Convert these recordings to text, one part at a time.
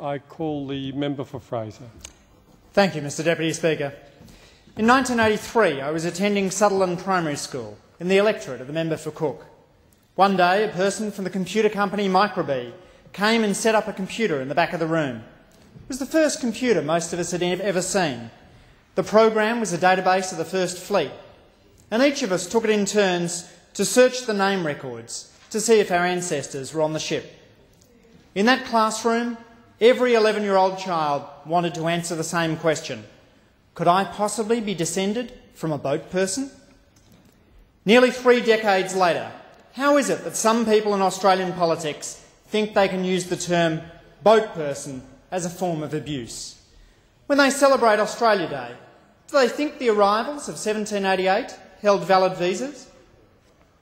I call the member for Fraser. Thank you, Mr Deputy Speaker. In 1983, I was attending Sutherland Primary School in the electorate of the member for Cook. One day, a person from the computer company Microbee came and set up a computer in the back of the room. It was the first computer most of us had ever seen. The program was a database of the First Fleet, and each of us took it in turns to search the name records to see if our ancestors were on the ship. In that classroom, every 11-year-old child wanted to answer the same question: could I possibly be descended from a boat person? Nearly 3 decades later, how is it that some people in Australian politics think they can use the term boat person as a form of abuse? When they celebrate Australia Day, do they think the arrivals of 1788 held valid visas?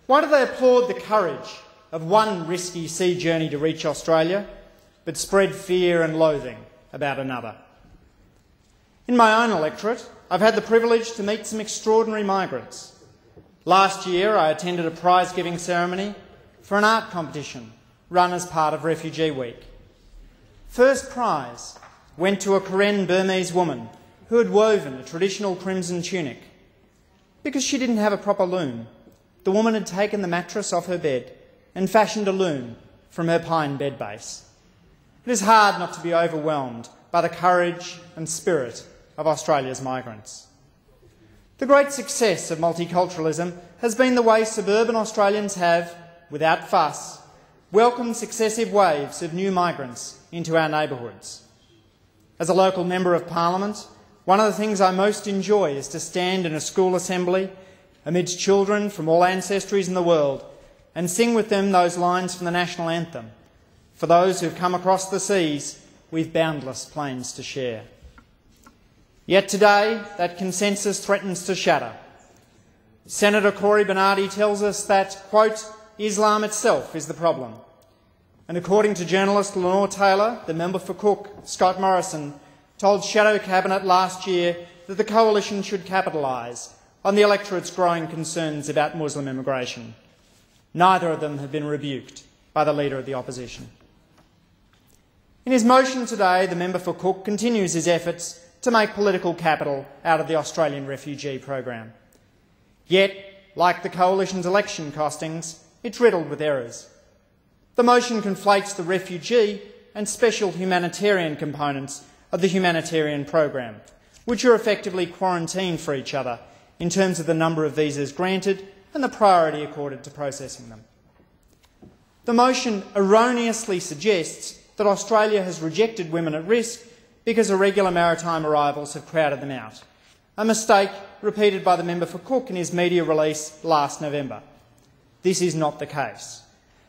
Why do they applaud the courage of one risky sea journey to reach Australia, but spread fear and loathing about another? In my own electorate, I've had the privilege to meet some extraordinary migrants. Last year, I attended a prize-giving ceremony for an art competition run as part of Refugee Week. First prize went to a Karen Burmese woman who had woven a traditional crimson tunic. Because she didn't have a proper loom, the woman had taken the mattress off her bed and fashioned a loom from her pine bed base. It is hard not to be overwhelmed by the courage and spirit of Australia's migrants. The great success of multiculturalism has been the way suburban Australians have, without fuss, welcomed successive waves of new migrants into our neighbourhoods. As a local member of Parliament, one of the things I most enjoy is to stand in a school assembly amidst children from all ancestries in the world and sing with them those lines from the national anthem: "For those who've come across the seas, we've boundless plains to share." Yet today, that consensus threatens to shatter. Senator Cory Bernardi tells us that, quote, "Islam itself is the problem." And according to journalist Lenore Taylor, the member for Cook, Scott Morrison, told Shadow Cabinet last year that the Coalition should capitalise on the electorate's growing concerns about Muslim immigration. Neither of them have been rebuked by the Leader of the Opposition. In his motion today, the member for Cook continues his efforts to make political capital out of the Australian refugee program. Yet, like the Coalition's election costings, it's riddled with errors. The motion conflates the refugee and special humanitarian components of the humanitarian program, which are effectively quarantined for each other in terms of the number of visas granted and the priority accorded to processing them. The motion erroneously suggests that Australia has rejected women at risk because irregular maritime arrivals have crowded them out, a mistake repeated by the member for Cook in his media release last November. This is not the case.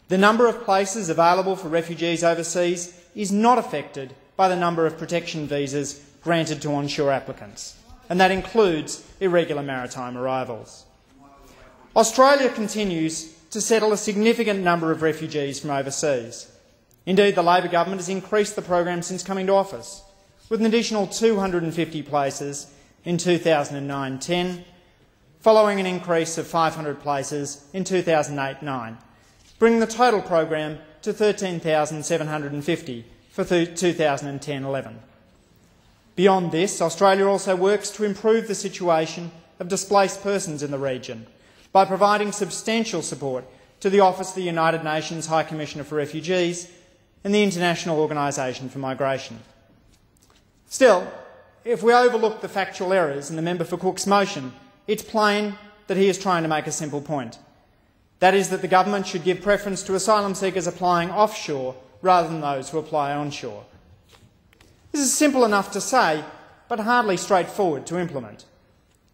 The number of places available for refugees overseas is not affected by the number of protection visas granted to onshore applicants, and that includes irregular maritime arrivals. Australia continues to settle a significant number of refugees from overseas. Indeed, the Labor government has increased the program since coming to office, with an additional 250 places in 2009-10, following an increase of 500 places in 2008-9, bringing the total program to 13,750 for 2010-11. Beyond this, Australia also works to improve the situation of displaced persons in the region by providing substantial support to the Office of the United Nations High Commissioner for Refugees and the International Organisation for Migration. Still, if we overlook the factual errors in the member for Cook's motion, it's plain that he is trying to make a simple point. That is that the government should give preference to asylum seekers applying offshore rather than those who apply onshore. This is simple enough to say, but hardly straightforward to implement.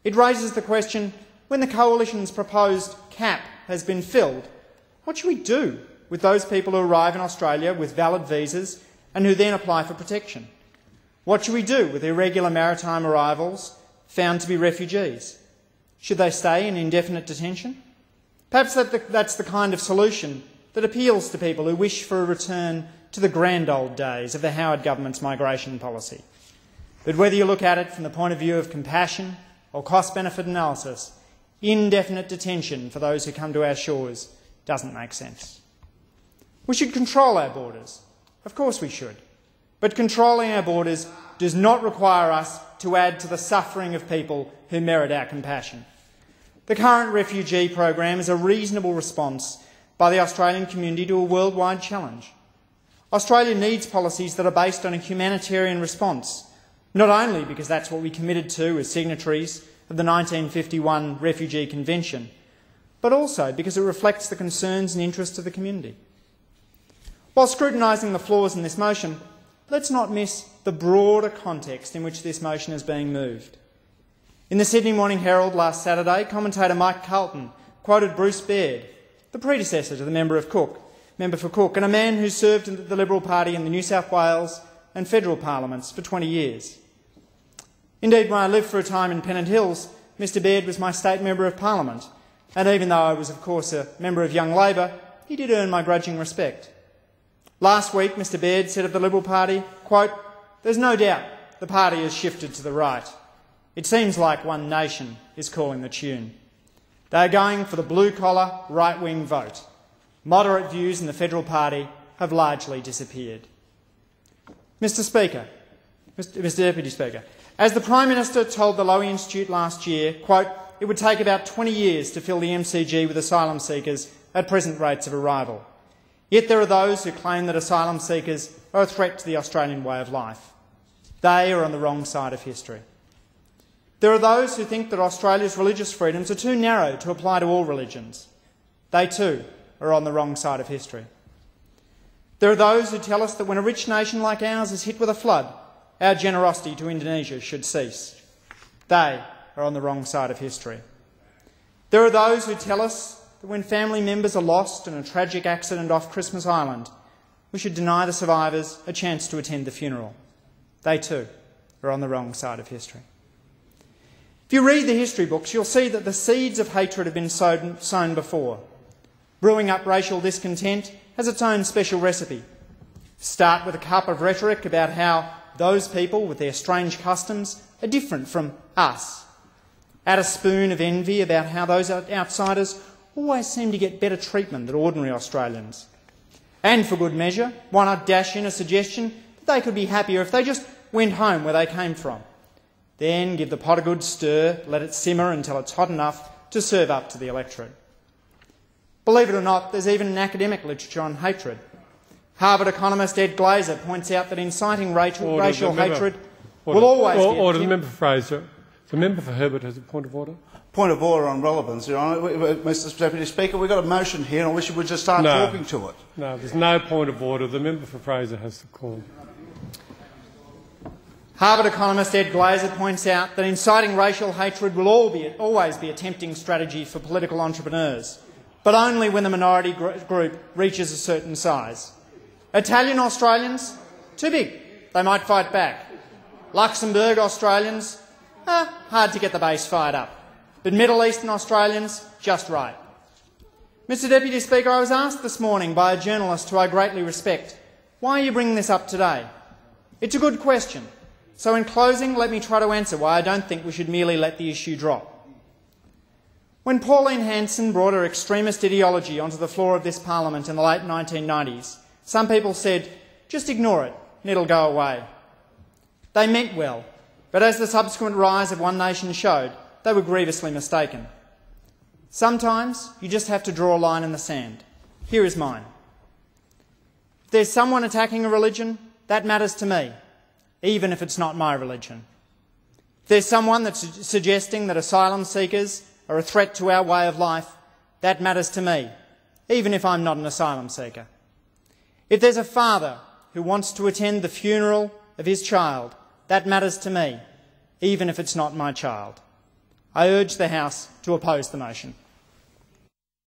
It raises the question, when the Coalition's proposed cap has been filled, what should we do with those people who arrive in Australia with valid visas and who then apply for protection? What should we do with irregular maritime arrivals found to be refugees? Should they stay in indefinite detention? Perhaps that's the kind of solution that appeals to people who wish for a return to the grand old days of the Howard government's migration policy. But whether you look at it from the point of view of compassion or cost-benefit analysis, indefinite detention for those who come to our shores doesn't make sense. We should control our borders. Of course we should. But controlling our borders does not require us to add to the suffering of people who merit our compassion. The current refugee program is a reasonable response by the Australian community to a worldwide challenge. Australia needs policies that are based on a humanitarian response, not only because that's what we committed to as signatories of the 1951 Refugee Convention, but also because it reflects the concerns and interests of the community. While scrutinising the flaws in this motion, let's not miss the broader context in which this motion is being moved. In the Sydney Morning Herald last Saturday, commentator Mike Carlton quoted Bruce Baird, the predecessor to the member for Cook, and a man who served in the Liberal Party in the New South Wales and federal parliaments for 20 years. Indeed, when I lived for a time in Pennant Hills, Mr Baird was my state member of parliament, and even though I was, of course, a member of Young Labor, he did earn my grudging respect. Last week, Mr Baird said of the Liberal Party, quote, "There's no doubt the party has shifted to the right. It seems like One Nation is calling the tune. They are going for the blue-collar, right-wing vote. Moderate views in the federal party have largely disappeared." Mr Deputy Speaker, as the Prime Minister told the Leigh Institute last year, quote, "It would take about 20 years to fill the MCG with asylum seekers at present rates of arrival. Yet there are those who claim that asylum seekers are a threat to the Australian way of life. They are on the wrong side of history. There are those who think that Australia's religious freedoms are too narrow to apply to all religions. They too are on the wrong side of history. There are those who tell us that when a rich nation like ours is hit with a flood, our generosity to Indonesia should cease. They are on the wrong side of history. There are those who tell us that when family members are lost in a tragic accident off Christmas Island, we should deny the survivors a chance to attend the funeral. They too are on the wrong side of history. If you read the history books, you'll see that the seeds of hatred have been sown before. Brewing up racial discontent has its own special recipe. Start with a cup of rhetoric about how those people with their strange customs are different from us. Add a spoon of envy about how those outsiders always seem to get better treatment than ordinary Australians. And for good measure, why not dash in a suggestion that they could be happier if they just went home where they came from? Then give the pot a good stir, let it simmer until it's hot enough to serve up to the electorate. Believe it or not, there's even an academic literature on hatred. Harvard economist Ed Glaser points out that inciting racial hatred will always be... Order, the member for Fraser. The member for Herbert has a point of order. Point of order on relevance, Your Honour. Mr Deputy Speaker, we've got a motion here and I wish you would just start talking to it. No, there's no point of order. The member for Fraser has the call. Harvard economist Ed Glaser points out that inciting racial hatred will always be a tempting strategy for political entrepreneurs, but only when the minority group reaches a certain size. Italian Australians? Too big. They might fight back. Luxembourg Australians? Hard to get the base fired up. But Middle Eastern Australians? Just right. Mr Deputy Speaker, I was asked this morning by a journalist who I greatly respect, why are you bringing this up today? It's a good question. So in closing, let me try to answer why I don't think we should merely let the issue drop. When Pauline Hanson brought her extremist ideology onto the floor of this parliament in the late 1990s, some people said, just ignore it and it'll go away. They meant well, but as the subsequent rise of One Nation showed, they were grievously mistaken. Sometimes you just have to draw a line in the sand. Here is mine. If there's someone attacking a religion, that matters to me, even if it's not my religion. If there's someone that's suggesting that asylum seekers are a threat to our way of life, that matters to me, even if I'm not an asylum seeker. If there's a father who wants to attend the funeral of his child, that matters to me, even if it's not my child. I urge the House to oppose the motion.